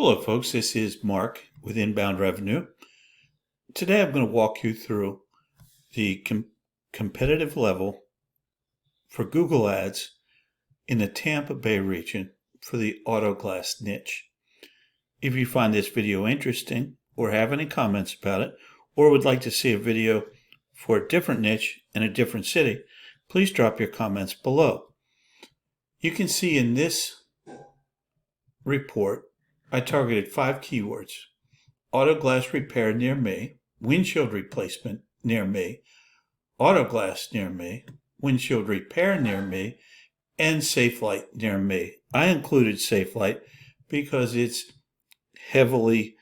Hello folks, this is Mark with Inbound Revenue. Today I'm going to walk you through the competitive level for Google Ads in the Tampa Bay region for the auto glass niche. If you find this video interesting or have any comments about it, or would like to see a video for a different niche in a different city, please drop your comments below. You can see in this report I targeted 5 keywords: auto glass repair near me, windshield replacement near me, auto glass near me, windshield repair near me, and safe light near me. I included safe light because it's heavily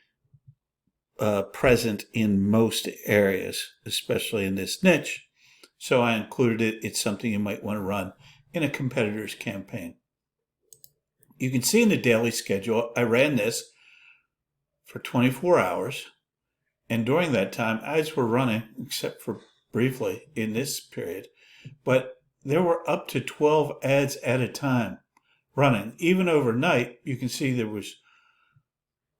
present in most areas, especially in this niche. So I included it. It's something you might want to run in a competitor's campaign. You can see in the daily schedule, I ran this for 24 hours. And during that time, ads were running, except for briefly in this period. But there were up to 12 ads at a time running. Even overnight, you can see there was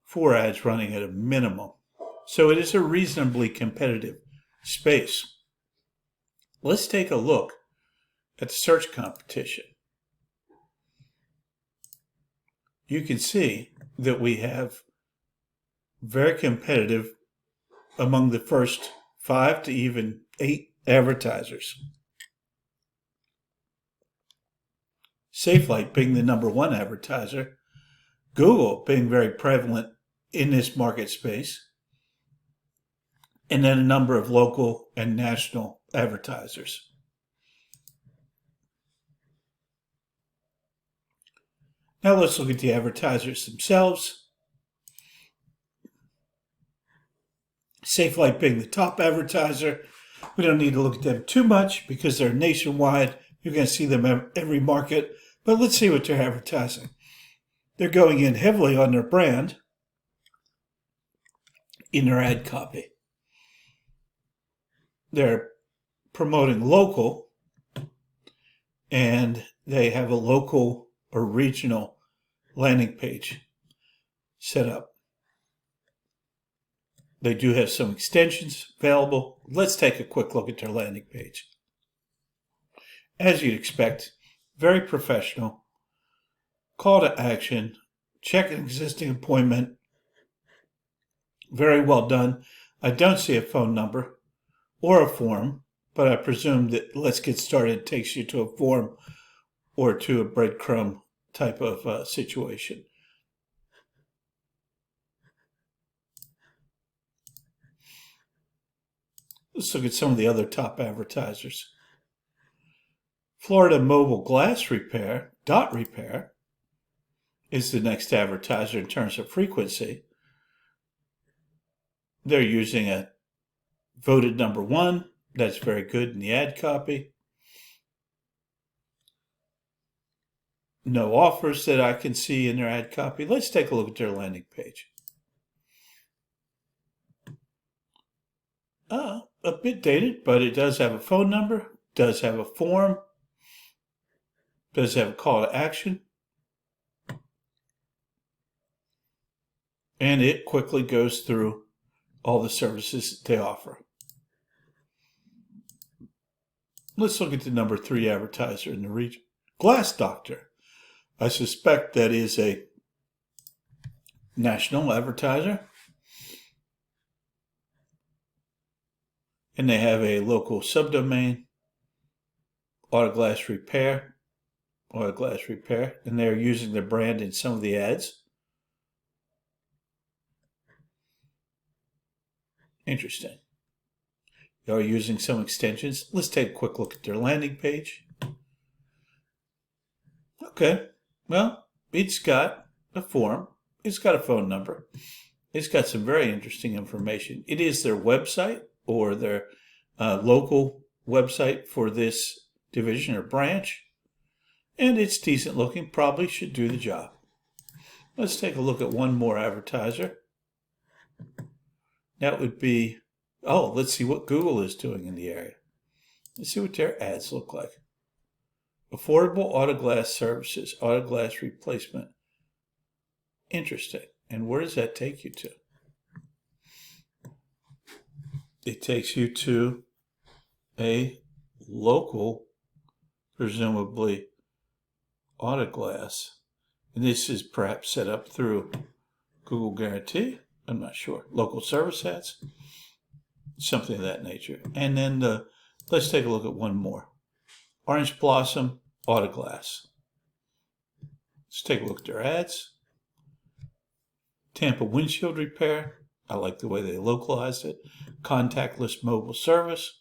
4 ads running at a minimum. So it is a reasonably competitive space. Let's take a look at the search competition. You can see that we have very competitive among the first 5 to even 8 advertisers. SafeLight being the #1 advertiser, Google being very prevalent in this market space, and then a number of local and national advertisers. Now let's look at the advertisers themselves. SafeLight being the top advertiser. We don't need to look at them too much because they're nationwide. You're going to see them in every market. But let's see what they're advertising. They're going in heavily on their brand in their ad copy. They're promoting local, and they have a local or regional landing page set up. They do have some extensions available. Let's take a quick look at their landing page. As you'd expect, very professional. Call to action, check an existing appointment. Very well done. I don't see a phone number or a form, but I presume that Let's Get Started takes you to a form or to a breadcrumb type of situation. Let's look at some of the other top advertisers. Florida Mobile Glass Repair, Dot Repair, is the next advertiser in terms of frequency. They're using a voted #1. That's very good in the ad copy. No offers that I can see in their ad copy. Let's take a look at their landing page. A bit dated, but it does have a phone number, does have a form, does have a call to action, and it quickly goes through all the services that they offer. Let's look at the #3 advertiser in the region, Glass Doctor. I suspect that is a national advertiser. And they have a local subdomain, Auto Glass Repair, and they're using their brand in some of the ads. Interesting. They are using some extensions. Let's take a quick look at their landing page. Okay, well, it's got a form, it's got a phone number, it's got some very interesting information. It is their website or their local website for this division or branch, and it's decent looking, probably should do the job. Let's take a look at one more advertiser. That would be, let's see what Google is doing in the area. Let's see what their ads look like. Affordable auto glass services, auto glass replacement. Interesting. And where does that take you to? It takes you to a local, presumably, Auto Glass. And this is perhaps set up through Google Guarantee. I'm not sure. Local service ads. Something of that nature. And then let's take a look at one more. Orange Blossom Auto Glass. Let's take a look at their ads. Tampa Windshield Repair. I like the way they localized it. Contactless mobile service.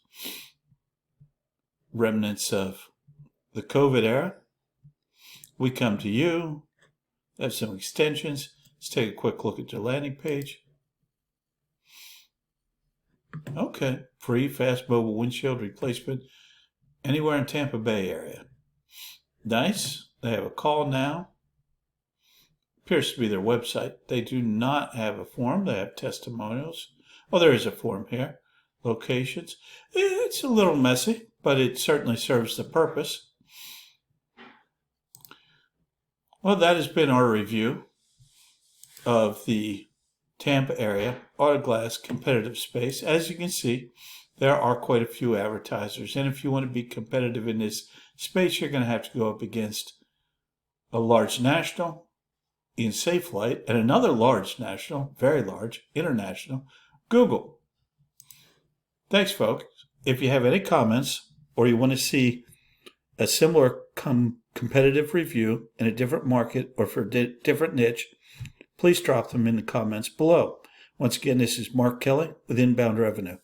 Remnants of the COVID era. We come to you. They have some extensions. Let's take a quick look at your landing page. Okay. Free fast mobile windshield replacement anywhere in Tampa Bay area. Nice. They have a call now. Appears to be their website. They do not have a form. They have testimonials. Oh, there is a form here. Locations. It's a little messy, but it certainly serves the purpose. Well, that has been our review of the Tampa area Auto Glass competitive space. As you can see, there are quite a few advertisers. And if you want to be competitive in this space, you're going to have to go up against a large national in Safelite, and another large national, very large, international, Google. Thanks, folks. If you have any comments or you want to see a similar competitive review in a different market or for a different niche, please drop them in the comments below. Once again, this is Mark Kelly with Inbound Revenue.